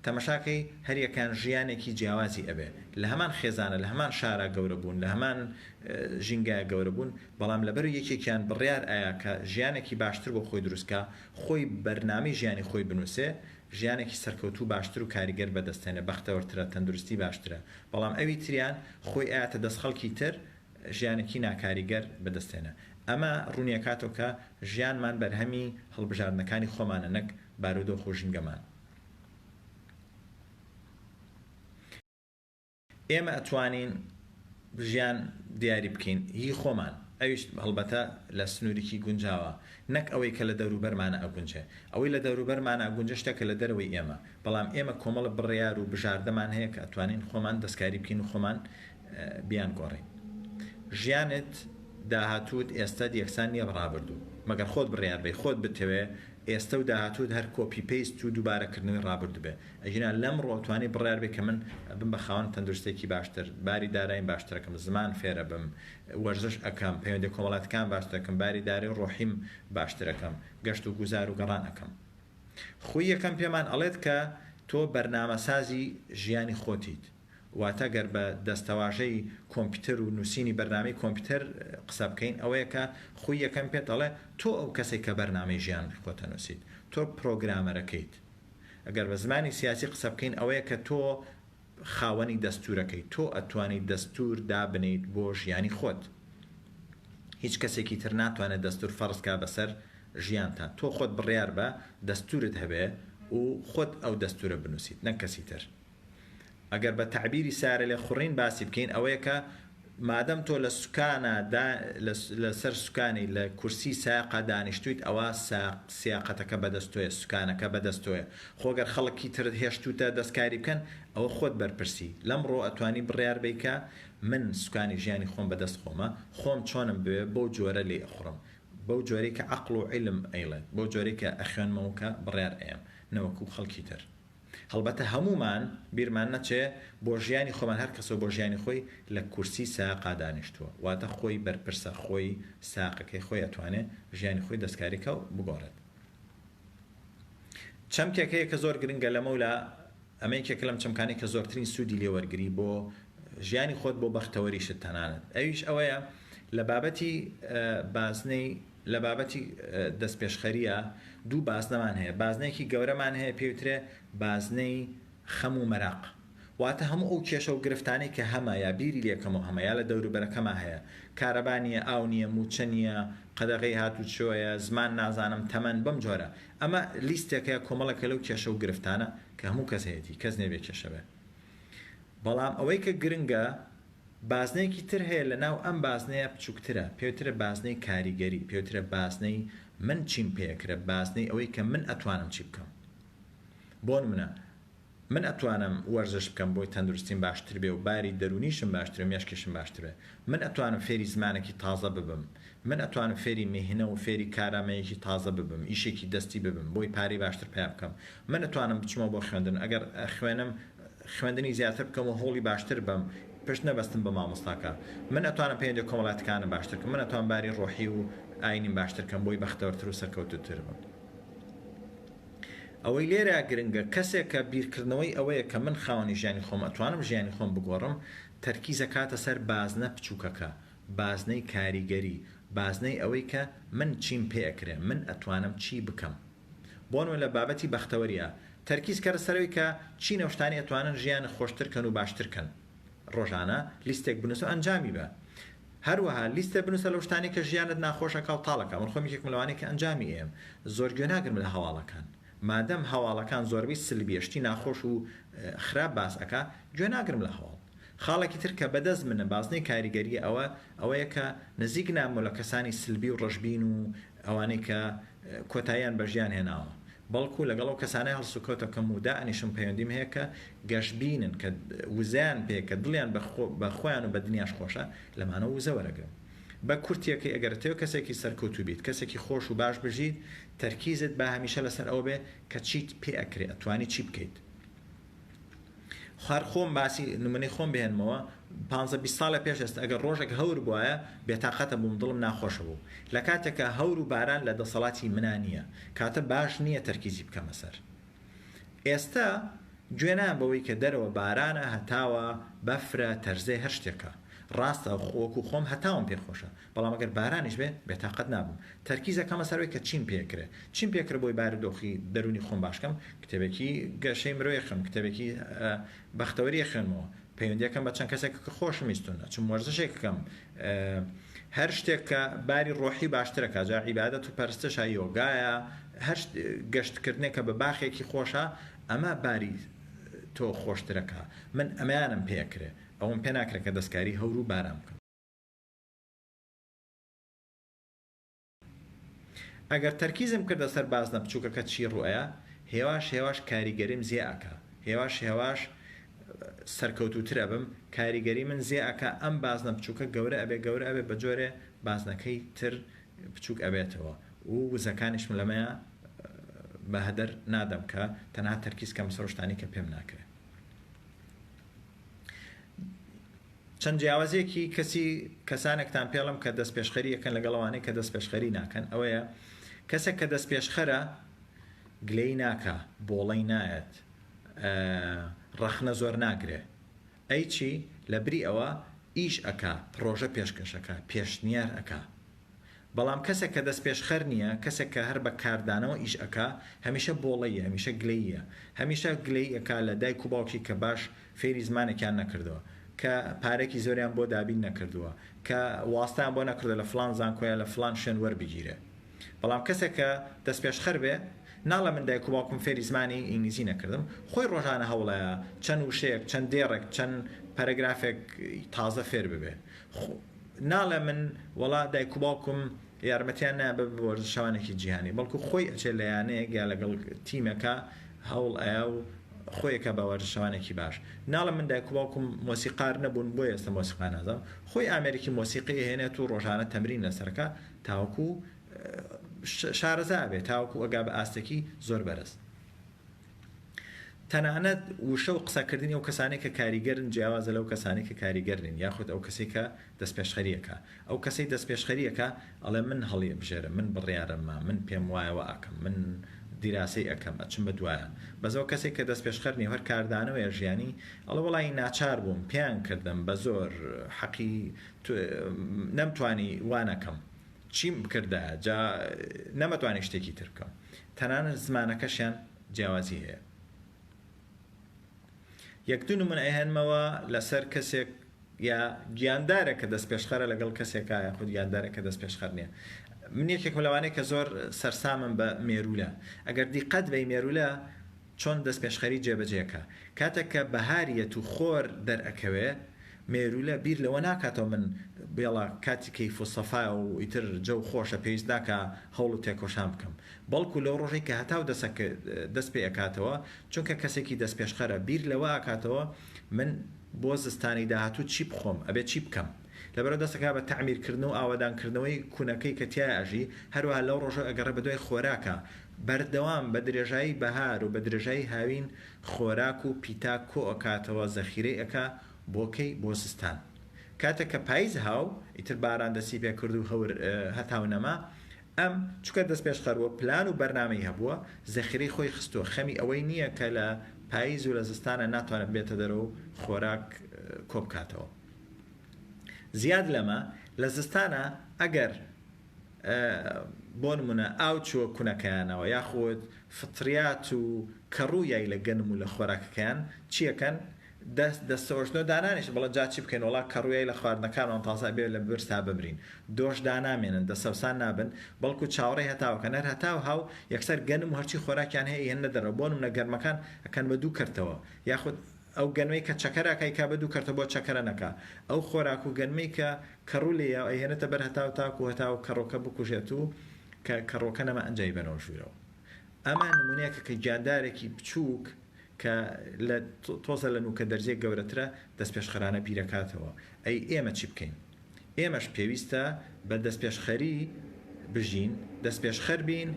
تەمەشاکەی هەریەکان ژیانێکی جیاوازی ئەبێ لە هەمان خێزانە لە هەمان شارە گەورە بوون لە هەمان ژینگایە گەورە بوون بەڵام لەبەر یەکێکیان بڕیار ئایا کە ژیانێکی باشتر بۆ خۆی دروستکە خۆی بەرنامەی ژیانی خۆی بنووسێ ژیانێکی سەرکەوتوو باشتر و کاریگەر بەدەستێنە بەختەوەرترە تەندروستی باشترە بەڵام ئەوی تریان خۆی ئاەتە دەست خەڵکی تر ژیانێکی ناکاریگەر بەدەستێنە ئەمە ڕوونیەکاتەوە کە ژیانمان بەرهەمی هەڵبژاردنەکانی خۆمانە نەک بارودۆ خۆژینگەمان ئێمە ئەتوانین ژیان دیاری بکەین هی خۆمان ئەویش هەڵبەتە لە سنوورێکی گونجاوە نەک ئەوەی کە لە دەوروبەرمانە ئەگونجێ ئەوەی لە دەوروبەرمانە ئەگونجە شتێکە لە دەرەوەی ئێمە بەڵام ئێمە کۆمەڵە بڕیار و بژاردەمان هەیە کە ئەتوانین خۆمان دەستکاری بکەین و خۆمان بیان گۆڕین ژیانت داهاتوت ئێستا یەکسان نییە ڕابردوو مەگەر خۆت بڕیار بێ خۆت بتەوێ ئێستا و داهاتوت هەر کۆپی پێیست و دووبارەکردنەوەی ڕابردوو بێ ئەژینا لەمڕۆ توانی بڕیار بێ کە من بم بە خاوەن تەندروستێکی باشتر باری دارایی باشترەکەم زمان فێرە بم وەرزش ئەەکەم پەیوەندی کۆمەڵاتەکان باشترەکەم باری دارەی ڕۆحیم باشترەکەم گەشت و گوزار و گەڕان ئەەکەم خۆی یەکەم پێمان ئەڵێت کە تۆ بەرنامەسازی ژیانی خۆتیت واتە گەر بە دەستەواژەی کۆمپیوتەر و نووسینی بەرنامەی کۆمپیوتەر قسە بکەین ئەوەیە کە خۆی یەکەم پێت ئەڵێ تۆ ئەو کەسێک کە بەرنامەی ژیان خۆتە نووسیت تۆ پرۆگرامەرەکەیت ئەگەر بە زمانی سیاسی قسە بکەین ئەوەیە کە تۆ خاوەنی دەستورەکەی تۆ ئەتوانیت دەستور دابنیت بۆ ژیانی خۆت هیچ کەسێکی تر ناتوانێت دەستور فەرزکا بەسەر ژیانتە تۆ خۆت بڕیار بە دەستورت هەبێ و خۆت ئەو دەستورە بنووسیت نەک کەسی تر ئەگەر بە تعبیری سارە لێ خوڕین باسی بکەین ئەوەیە کە مادەم تۆ لە سوکانە لەسەر سوکانی لە کورسی ساقا دانیشتویت ئەوە سیاقەتەکە بەدەستۆیە سوکانەکە بەدەستۆیە خۆگەر خەڵکی ترت هێشتوتە دەستکاری بکەن ئەوە خۆت بەرپرسی لەمڕۆ ئەتوانی بڕیار بیکە من سوکانی ژیانی خۆم بەدەست خۆمە خۆم چۆنم بوێ بەو جۆرە لێ ئەخڕم بەو جۆرەی کە عەقڵ و عیلم ئەیڵێت بەو جۆرەی کە ئەخوێنمەوە کە بڕیار ئەم نەوەکو خەڵکی تر هەڵبەتە هەمومان بیرمان نەچێ بۆ ژیانی خۆمان هەر کەسەوە بۆ ژیانی خۆی لە کورسی ساقا دانیشتووە واتە خۆی بەرپرسە خۆی ساقەکەی خۆی ئەتوانێت ژیانی خۆی دەستکاریکە و بگۆڕێت چەمکێکەیە کە زۆر گرنگە لەمە و لە ئەمەیەکێک لەم چەمکانی کە زۆرترین سوودی لێوەرگری بۆ ژیانی خۆت بۆ بەختەوەریشت تەنانەت ئەویش ئەوەیە لە بابەتی بازنەی لە بابەتی دەستپێشخەریە دوو بازنەمان هەیە بازنەیەکی گەورەمان هەیە پێوترێ بازنەی خەم و مەراق واتە هەموو ئەو کێشە و گرفتانەی کە هەمە یا بیری لێکەمەوە هەمە یا لە دەوروبەرەکەمە هەیە کارەبانیە ئاو نییە موچە نییە قەدەغەی هاتوچۆیە زمان نازانم تەمەن بەم جۆرە ئەمە لیستێکە کۆمەڵەکە لەو کێشە و گرفتانە کە هەموو کەس هەیەی کەس نێبێ کێشەبێ بەڵام ئەوەی کە گرنگە بازنەیەکی تر هەیە لە ناو ئەم بازنەیە بچووکترە پێوترە بازنەی کاریگەری پێوترە بازنەی من چیم پێکرە بازنەی ئەوەی کە من ئەتوانم چی بکەم بۆ منە من ئەتوانم وەرزش بکەم بۆی تەندروستیم باشتر بێ و باری دەرونیشم باشتر مێشکشم باشتر بێ من ئەتوانم فێری زمانێکی تازە ببم من ئەتوانم فێری مهنە و فێری کارامەیەکی تازە ببم ئیشێکی دەستی ببم بۆی پارەی باشتر پێ بکەم من ئەتوانم بچمەوە بۆ خوێندن ئەگەر خوێنم خوێندنی زیاتر بکەم و هۆڵی باشتر بم پشت نەبەستم بە مامۆستاکە من ئەتوانم پەیوەندی کۆمەڵاتەکانم باشترکەم من ئەتوانم باری ڕۆحی و ئاینیم باشترکەم بۆی بەختەوەرتر و سەرکەوتووتر بم ئەوەی لێرە گرنگە کەسێک کە بیرکردنەوەی ئەوەیە کە من خاوەنی ژیانی خۆم ئەتوانم ژیانی خۆم بگۆڕم تەرکیزە کاتە سەر بازنە بچووکەکە بازنەی کاریگەری بازنەی ئەوەی کە من چیم پێ ئەکرێ من ئەتوانم چی بکەم بۆنەوە لە بابەتی بەختەوەریە تەرکیز کەرە سەرەوەی کە چی نەوشتانی ئەتوانن ژیان خۆشترکەن و باشترکەن ڕۆژانە لیستێک بنووسە ئەنجامی بە هەروەها لیستە بنووسە لەو شتانی کە ژیانت ناخۆشەکە و تاڵەکە من خۆم یەکێکم لەوانەیە کە ئەنجامی ئێم زۆر گوێ ناگرم لە هەواڵەکان مادەم هەواڵەکان زۆربەی سلبیشتی ناخۆش و خراپ باس ئەکا گوێ ناگرم لە هەواڵ خاڵێکی تر کە بەدەست منە بازنەی کاریگەری ئەوەیە کە نزیک نامۆ لە کەسانی سلبی و ڕەشبین و ئەوانەی کە کۆتاییان بە ژیان هێناوە بەڵکو لەگەڵ ئەو کەسانەی هەڵسوکەوتەکەم و دائنیشم پەیوەندیم هەیە کە گەشبینن کە وزیان پێ کە دڵیان بە خۆیان و بە دنیاش خۆشە لەمانە وزە وەرەگرم بە کورتیەکەی ئەگەرتەوە کەسێکی سەرکەوتوو بیت کەسێکی خۆش و باش بژیت تەرکیزت بە هەمیشە لەسەر ئەو بێ کە چیت پێ ئەکرێ ئەتوانی چی بکەیت خۆم باسی نمونەی خۆم بهێنمەوە 15 ساڵە پێش ئێستا ئەگەر ڕۆژێک هەور بواە بێتاقەتە بووم دڵم ناخۆشە بوو لە کاتێکە هەور و باران لە دەسەڵاتی منە نییە کاتە باش نییە تەرکیزی بکەمە سەر ئێستا گوێنان بەوەی کە دەرەوە بارانە هەتاوە بەفرە تەرزەی هەر شتێکە ڕاستە خۆک و خۆم هەتاوم پێخۆشە بەڵام ئەگەر بارانیش بێ بێتاقەت نابووم تەرکیزەکەمە سەرەوەی کە چیم پێکرێ چیم پێکرد بۆی بارودۆخی دەرونی خۆم باشکەم کتێبێکی گەشەی مرۆی خوێن کتێبێکی بەختەوەری خوێنمەوە پەیوەندیەکەم بە چەند کەسێک کە خۆشم ویستونە چون وەرزشێکەکەم هەر شتێک کە باری ڕۆحی باشترەکە جا عیبادەت و پەرستشە یۆگایە هەر گەشتکردنێکە بە باخێکی خۆشە ئەمە باری تۆ خۆشترەکە من ئەمەیانم پێکرێ ئەوم پێ ناکرێت کە دەستکاری هەور و باران بکەم ئەگەر تەرکیزم کردە سەر بازنە بچووکەکە چی ڕوئەیە هێواش کاریگەریم زیێئەکە هێواش سەرکەوتوترە بم کاریگەری من زیێئەکە ئەم بازنە بچووکە گەورە ئەبێ بە جۆرێ بازنەکەی تر بچووک ئەبێتەوە و وزەکانیشم لەمەیە بە هەدەر نادەم کە تەنها تەرکیز کەم سەرشتانی کە پێم ناکرێت چەند جیاوازێکی کەسانێکتان پێڵم کە دەست پێشخەریەکەن لەگەڵەوانەی کە دەست پێشخەری ناکەن ئەوەیە کەسێک کە دەست پێشخەرە گلەی ناکە بۆڵەی نایەت ڕەخنە زۆر ناگرێ ئەی چی لە بری ئەوە ئیش ئەکا پرۆژە پێشکەشەکە پێشنیار ئەکا بەڵام کەسێک کە دەست پێشخەر نییە کەسێک کە هەر بە کاردانەوە ئیش ئەکا هەمیشە بۆڵەیە هەمیشە گلەیە هەمیشە گلەی ئەکا لە دایک و باوکی کە باش فێری زمانێکیان نەکردەوە کە پارێکی زۆریان بۆ دابین نەکردووە کە واستان بۆ نەکردو لە فلان زانکۆیە لە فلان شوێن وەربگیرێ بەڵام کەسێک کە دەست پێشخەر بێ ناڵە من دایک و باوکم فێری زمانی ئینگلیزی نەکردم خۆی ڕۆژانە هەوڵەیە چەند وشەیەک چەند دێڕێک چەند پەرەگرافێک تازە فێر ببێ ناڵە من وەڵا دایک و باوکم یارمەتیان نابە وەرزشەوانێکی جیهانی بەڵکو خۆی ئەچێت لە یانەیەک یا لەگەڵ تیمەکە هەوڵ ئەیە و خۆیەکە بە وەرزشەوانێکی باش ناڵە من دایک و باوکم مۆسیقار نەبوون بۆ ئێستا مۆسیقا نازانم خۆی ئامێریکی مۆسیقی هێنێت و ڕۆژانە تەمرین لەسەرەکە تاوەکو شارەزا بێت تاوەکو ئەگا بە ئاستێکی زۆر بەرز تەنانەت وشە و قسەکردنی ئەو کەسانێک کە کاریگەرن جیاوازە لەو کەسانی کە کاریگەرن یاخود ئەو کەسی کە دەست پێشخەریەکە ئەو کەسەی دەست پێشخەریەکە ئەڵێ من هەڵیە بژێرە من بڕیارەمە من پێم وایەوە ئەکەم من دیراسی ئەەکەم ئەچم بە دوایە بەزەوە کەسێک کە دەست پێشخەرنی هەر کاردانەوە ژیانی ئەڵە وڵی ناچار بووم پێیان کردم بە زۆر حەقی نەمتوانی وانەکەم چیم بکردە جا نەمەتوانی شتێکی ترکەم تەنانەت زمانەکەشیان جیاوازی هەیە یەکدون من ئەهێنمەوە لەسەر کەسێک یا گیاندارە کە دەست پێشخەرە لەگەڵ کەسێکە یاخود گیاندارە کە دەست پێشخەر نییە من یەکێک لەوانەیە کە زۆر سەرسامم بە مێرولە ئەگەر دیقەت بە مێرولە چۆن دەست پێشخەری جێبەجێکە کاتێک کە بەهاریەت و خۆر دەرئەکەوێ مێرولە بیر لەوە ناکاتەوە من بێڵە کاتی کەیف و سەفا و ئیتر جەو خۆشە پێویست ناکە هەوڵ و تێکۆشان بکەم بەڵکو لەو ڕۆژێک کە هەتاو دەست پێ ئەکاتەوە چونکە کەسێکی دەست پێشخەرە بیر لەوە ئاکاتەوە من بۆ زستانی داهاتوو چی بخۆم ئەبێ چی بکەم لەبەرەوە دەستەکە بە تەعمیرکردن و ئاوادانکردنەوەی کوونەکەی کە تیا ئەژی هەروەها لەو ڕۆژە ئەگەڕێ بە دوای خۆراکە بەردەوام بە درێژایی بەهار و بە درێژایی هاوین خۆراک و پیتا کۆ ئەکاتەوە زەخیرەی ئەکا بۆکەی بۆ زستان کاتێک کە پاییز هاو ئیتر باران دەستی پێ کرد و هەور هەتاو نەما ئەم چکە دەست پێشخەرەوە پلان و بەرنامەی هەبووە زەخیرەی خۆی خستووە خەمی ئەوەی نییە کە لە پاییز و لە زستانە ناتوانێت بێتە دەرەوە خۆراک کۆبکاتەوە زیاد لەمە لە زستانە ئەگەر بۆ نمونە ئاو چووە کوونەکەیانەوە یاخود فتریات و کەڕوویای لە گەنم و لە خۆراکەکەیان چیەکەن دەستەوەشتنەوە دانانیش بڵە جاچی بکەین وڵا کەڕوویای لە خواردنەکانەوە تازا بێ لە برسا ببرین دۆش دانامێنن دەسەوسان نابن بەڵکو چاوەڕێی هەتاوکەن هەر هەتاو هاو یەکسەر گەنم و هەرچی خۆراکیان هەیە هێنە دەرەوە بۆ نمونە گەرمەکان ئەکەن بە دوو کردەوە یاخود ئەو گەنمەی کە چەکەراکەی کا بە دوو کردە بۆ چەکەرە نەکا ئەو خۆراک و گەنمەی کە کەڕوو لێە ئەهێنێتە بەر هەتاو تاکو هەتاو کەڕۆکە بکوژێت و کە کەڕۆکە نەمە ئەنجای بنەوە ژوورەوە ئەمە نمونەیەکە کە گیاندارێکی بچووک کە لە تۆزە لە نوکە دەرجێک گەورەترە دەست پێشخەرانە بیرەکاتەوە ئەی ئێمە چی بکەین ئێمەش پێویستە بە دەست پێشخەری بژین دەست پێشخەر بین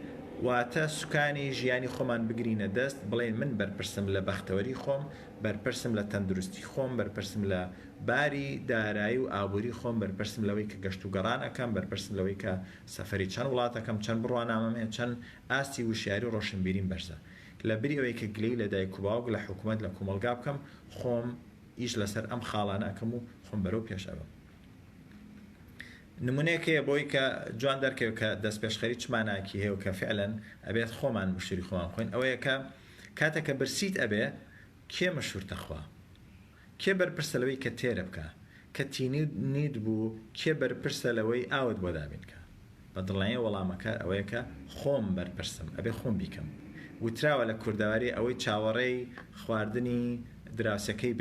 واتە سوکانی ژیانی خۆمان بگرینە دەست بڵێن من بەرپرسم لە بەختەوەری خۆم بەرپرسم لە تەندروستی خۆم بەرپرسم لە باری دارایی و ئابووری خۆم بەرپرسم لەوەی کە گەشت و گەڕان ئەەکەم بەرپرسم لەوەی کە سەفەری چەند وڵاتەکەم چەند بڕوانامەم هەیە چەند ئاستی وشیاری و ڕۆشنبیریم بەرزە لە بری ئەوەی کە گلەی لە دایک و باوک لە حکوومەت لە کۆمەلگا بکەم خۆم ئیش لەسەر ئەم خاڵانە ئەەکەم و خۆم بەرەو پێشەوە نمونەیەکەیە بۆی کە جوان دەرکەوێت کە دەست پێشخەری چماناکی هەیە و کە فعلەن ئەبێت خۆمان مشتری خۆمان خۆین ئەوەیە کە کاتێککە برسیت ئەبێ کێ مەشورتەخوا کێ بەرپرسە لەوەی کە تێرە بکە کە تینی نیت بوو کێ بەرپرسە لەوەی ئاوت بۆ دابینکە بە دڵنیە وەڵامەکە ئەوەیە کە خۆم بەرپرسم ئەبێ خۆم بیکەم وتراوە لە کورداواری ئەوەی چاوەڕێی خواردنی دراوسەکەی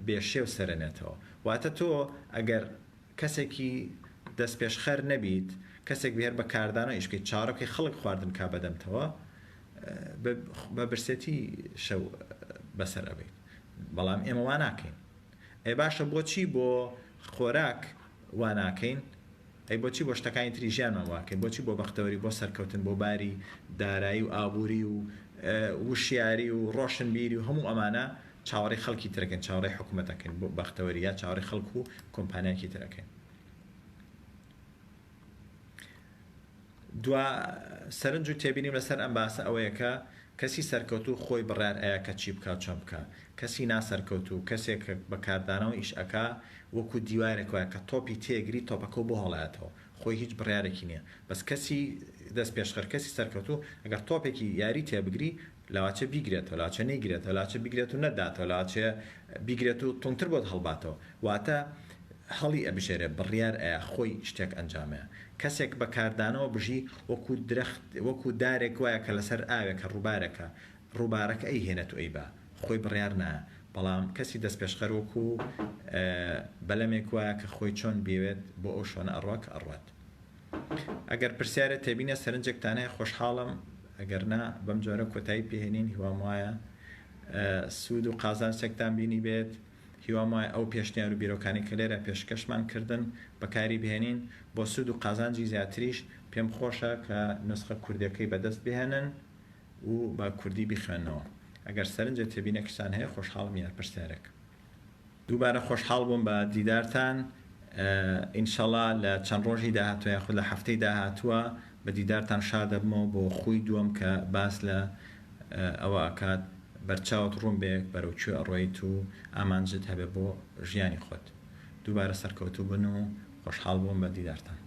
بێشێو سەرەنێتەوە واتە تۆ ئەگەر کەسێکی دەست پێشخەر نەبیت کەسێک بێر بە کاردانە ئیشکەی چاڕۆکی خەڵک خواردن کا بەدەمتەوە بە برسێتی شەو بەسەر ئەبێت بەڵام ئێمە وا ناکەین ئەی باشە بۆچی بۆ خۆراک وا ناکەین ئەی بۆچی بۆ شتەکانی تری ژیانمان واکەین بۆچی بۆ بەختەوەری بۆ سەرکەوتن بۆ باری دارایی و ئابووری و وشیاری و ڕۆشنبیری و هەموو ئەمانە چاوەڕێی خەڵکی ترەکەن چاوەڕێی حکوومەتەکەن بۆ بەختەوەری یا چاوەڕێی خەڵک و کۆمپانیاکی ترەکەن دوا سەرنج و تێبینیم لەسەر ئەم باسە ئەوەیە کە کەسی سەرکەوتو خۆی بڕیار ئەیە کە چی بکات چۆن بکە کەسی ناسەرکەوتو کەسێک بەکاردانەوە ئیش ئەکا وەکو دیوارێکەوە کە تۆپی تێگری تۆپەکە بۆ هەڵایەتەوە خۆی هیچ بڕیارێکی نییە بەس کەسی دەست پێشخەر کەسی سەرکەوتو ئەگەر تۆپێکی یاری تێبگری لاواچە بیگرێتەوە لاچە نەیگرێتەوە لاچە بیگرێت و نەداتەوە لاچێ بیگرێت و تونتر بۆت هەڵباتەوە واتە هەڵی ئەبژێرێ بڕیار ئەیە خۆی شتێک ئەنجامەیە کەسێک بەکاردانەوە بژی وەکو درەخت وەکو دارێک وایە کە لەسەر ئاوێکە ڕووبارەکە ڕووبارەکە ئەی هێنێت و ئەی بە خۆی بڕیار نایە بەڵام کەسی دەست پێشخەر وەکو بەلەمێک وایە کە خۆی چۆن بێوێت بۆ ئەو شۆنە ئەڕوات ئەڕوات ئەگەر پرسیارە تێبینە سەرنجێکتان هەیە خۆشحاڵم ئەگەر نا بەم جۆرە کۆتایی پێهێنین هیوام وایە سوود و قازان سێکتان بینی بێت هیوام وایە ئەو پێشنیار و بیرۆکانی کە لێرە پێشکەشمان کردن بەکاری بهێنین بۆ سوود و قازانجی زیاتریش پێم خۆشە کە نسخە کوردەکەی بەدەست بهێنن و بە کوردی بخوێنەوە ئەگەر سەرنجە تێبینە کشتان هەیە خۆشحاڵم یار پرسیارێک دووبارە خۆشحاڵ بووم بە دیدارتان ئینشەڵا لە چەند ڕۆژی داهاتوە یاخود لە هەفتەی داهاتووە بە دیدارتان شاد دەبمەوە بۆ خۆی دووەم کە باس لە ئەوە ئاکات بەرچاوت ڕوون بێک بەرەوچوو ئەڕۆیت و ئامانجت هەبێ بۆ ژیانی خۆت دووبارە سەرکەوتوو بن و خۆشحاڵ بووم بە دیدارتان